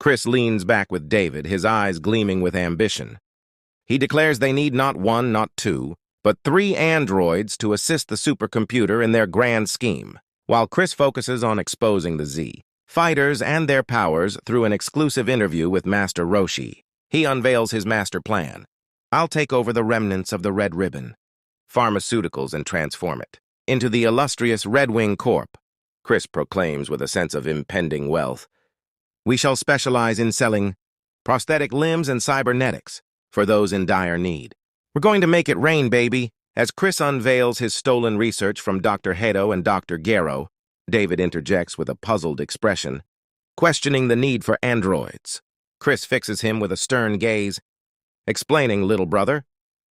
Chris leans back with David, his eyes gleaming with ambition. He declares they need not one, not two, but 3 androids to assist the supercomputer in their grand scheme, while Chris focuses on exposing the Z fighters and their powers through an exclusive interview with Master Roshi. He unveils his master plan. I'll take over the remnants of the Red Ribbon, pharmaceuticals, and transform it into the illustrious Red Wing Corp, Chris proclaims with a sense of impending wealth. We shall specialize in selling prosthetic limbs and cybernetics for those in dire need. We're going to make it rain, baby. As Chris unveils his stolen research from Dr. Hedo and Dr. Gero, David interjects with a puzzled expression, questioning the need for androids. Chris fixes him with a stern gaze, explaining, little brother,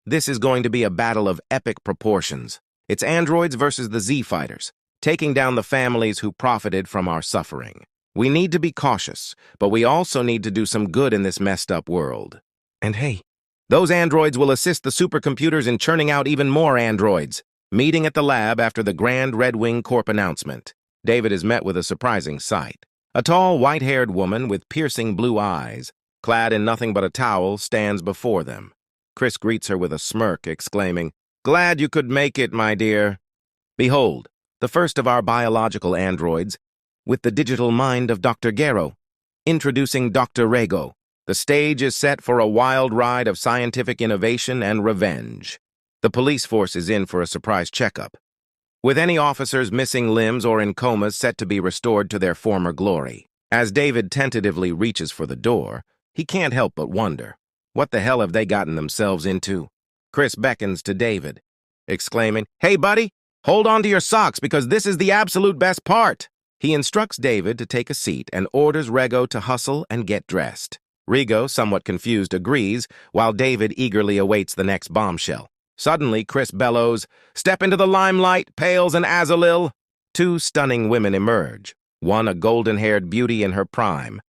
this is going to be a battle of epic proportions. It's androids versus the Z fighters, taking down the families who profited from our suffering. We need to be cautious, but we also need to do some good in this messed up world. And hey, those androids will assist the supercomputers in churning out even more androids. Meeting at the lab after the Grand Red Wing Corp announcement, David is met with a surprising sight. A tall, white-haired woman with piercing blue eyes, clad in nothing but a towel, stands before them. Chris greets her with a smirk, exclaiming, "Glad you could make it, my dear. Behold, the first of our biological androids, with the digital mind of Dr. Gero. Introducing Dr. Rego. The stage is set for a wild ride of scientific innovation and revenge. The police force is in for a surprise checkup, with any officers missing limbs or in comas set to be restored to their former glory." As David tentatively reaches for the door, he can't help but wonder, what the hell have they gotten themselves into? Chris beckons to David, exclaiming, "Hey, buddy, hold on to your socks because this is the absolute best part." He instructs David to take a seat and orders Rego to hustle and get dressed. Rego, somewhat confused, agrees, while David eagerly awaits the next bombshell. Suddenly, Chris bellows, "Step into the limelight, Pales and Azalil." 2 stunning women emerge, one a golden-haired beauty in her prime,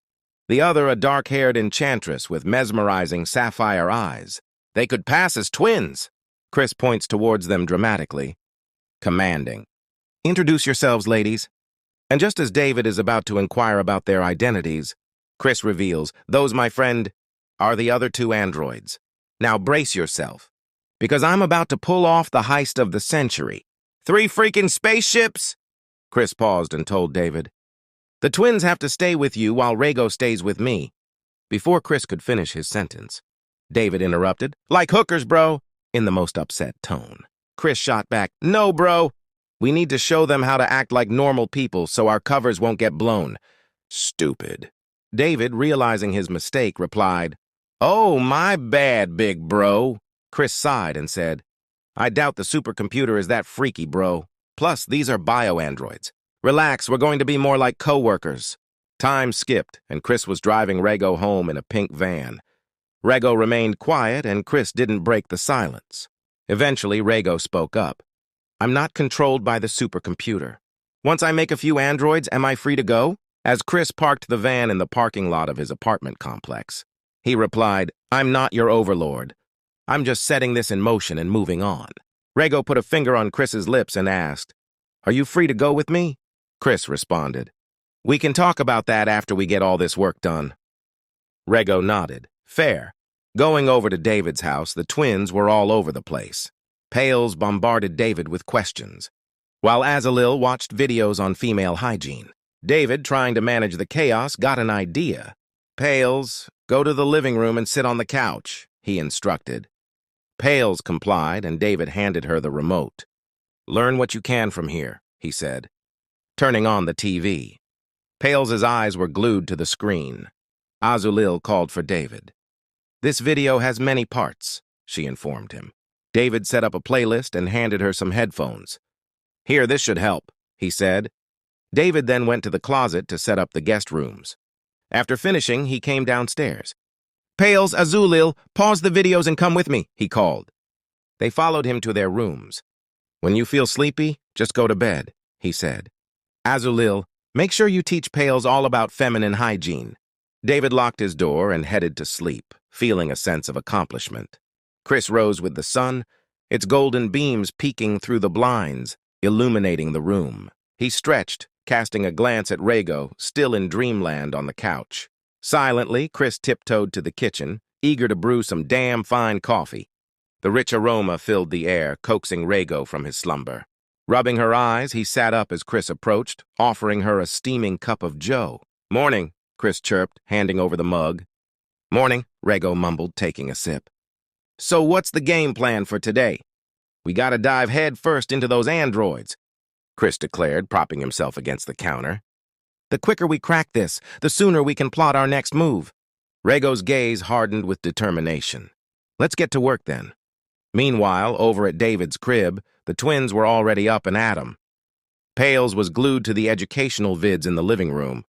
the other a dark-haired enchantress with mesmerizing sapphire eyes. They could pass as twins. Chris points towards them dramatically, commanding, "Introduce yourselves, ladies." And just as David is about to inquire about their identities, Chris reveals, "Those, my friend, are the other 2 androids. Now brace yourself, because I'm about to pull off the heist of the century." 3 freaking spaceships? Chris paused and told David, "The twins have to stay with you while Rego stays with me." Before Chris could finish his sentence, David interrupted, "Like hookers, bro," in the most upset tone. Chris shot back, "No, bro. We need to show them how to act like normal people so our covers won't get blown." Stupid. David, realizing his mistake, replied, "Oh, my bad, big bro." Chris sighed and said, "I doubt the supercomputer is that freaky, bro. Plus, these are bio-androids. Relax, we're going to be more like co-workers." Time skipped, and Chris was driving Rego home in a pink van. Rego remained quiet, and Chris didn't break the silence. Eventually, Rego spoke up. "I'm not controlled by the supercomputer. Once I make a few androids, am I free to go?" As Chris parked the van in the parking lot of his apartment complex, he replied, "I'm not your overlord. I'm just setting this in motion and moving on." Rego put a finger on Chris's lips and asked, "Are you free to go with me?" Chris responded, "We can talk about that after we get all this work done." Rego nodded. Fair. Going over to David's house, the twins were all over the place. Pales bombarded David with questions, while Azalil watched videos on female hygiene. David, trying to manage the chaos, got an idea. "Pales, go to the living room and sit on the couch," he instructed. Pales complied, and David handed her the remote. "Learn what you can from here," he said, turning on the TV. Pales's eyes were glued to the screen. Azalil called for David. "This video has many parts," she informed him. David set up a playlist and handed her some headphones. "Here, this should help," he said. David then went to the closet to set up the guest rooms. After finishing, he came downstairs. "Pales, Azalil, pause the videos and come with me," he called. They followed him to their rooms. "When you feel sleepy, just go to bed," he said. "Azalil, make sure you teach Pales all about feminine hygiene." David locked his door and headed to sleep, feeling a sense of accomplishment. Chris rose with the sun, its golden beams peeking through the blinds, illuminating the room. He stretched, casting a glance at Rego, still in dreamland on the couch. Silently, Chris tiptoed to the kitchen, eager to brew some damn fine coffee. The rich aroma filled the air, coaxing Rego from his slumber. Rubbing her eyes, he sat up as Chris approached, offering her a steaming cup of joe. "Morning," Chris chirped, handing over the mug. "Morning," Rego mumbled, taking a sip. "So what's the game plan for today?" "We gotta dive head first into those androids," Chris declared, propping himself against the counter. "The quicker we crack this, the sooner we can plot our next move." Rego's gaze hardened with determination. "Let's get to work then." Meanwhile, over at David's crib, the twins were already up and at 'em. Pails was glued to the educational vids in the living room,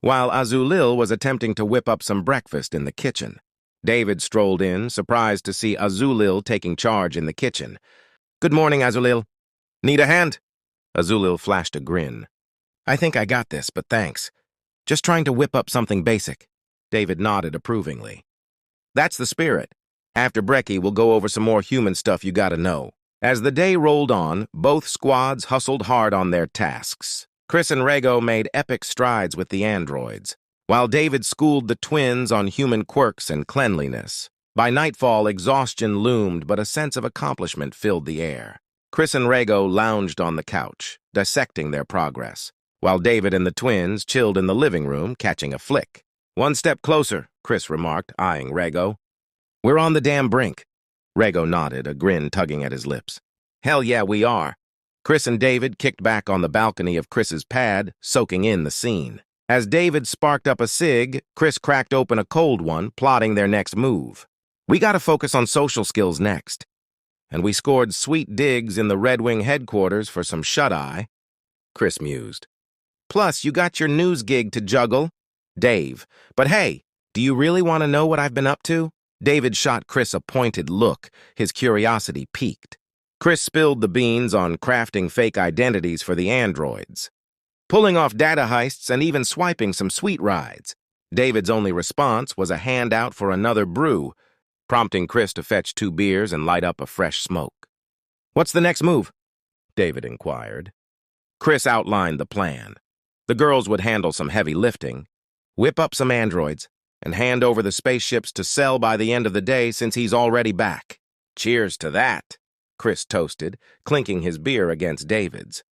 while Azulil was attempting to whip up some breakfast in the kitchen. David strolled in, surprised to see Azulil taking charge in the kitchen. "Good morning, Azulil. Need a hand?" Azulil flashed a grin. "I think I got this, but thanks. Just trying to whip up something basic." David nodded approvingly. "That's the spirit. After brekkie, we'll go over some more human stuff you gotta know." As the day rolled on, both squads hustled hard on their tasks. Chris and Rego made epic strides with the androids, while David schooled the twins on human quirks and cleanliness. By nightfall, exhaustion loomed, but a sense of accomplishment filled the air. Chris and Rego lounged on the couch, dissecting their progress, while David and the twins chilled in the living room, catching a flick. "One step closer," Chris remarked, eyeing Rego. "We're on the damn brink." Rego nodded, a grin tugging at his lips. "Hell yeah, we are." Chris and David kicked back on the balcony of Chris's pad, soaking in the scene. As David sparked up a cig, Chris cracked open a cold one, plotting their next move. "We gotta focus on social skills next." "And we scored sweet digs in the Red Wing headquarters for some shut-eye," Chris mused. "Plus, you got your news gig to juggle." Dave. "But hey, do you really want to know what I've been up to?" David shot Chris a pointed look, his curiosity piqued. Chris spilled the beans on crafting fake identities for the androids, pulling off data heists and even swiping some sweet rides. David's only response was a handout for another brew, prompting Chris to fetch 2 beers and light up a fresh smoke. "What's the next move?" David inquired. Chris outlined the plan. The girls would handle some heavy lifting, whip up some androids, and hand over the spaceships to Cell by the end of the day since he's already back. "Cheers to that," Chris toasted, clinking his beer against David's.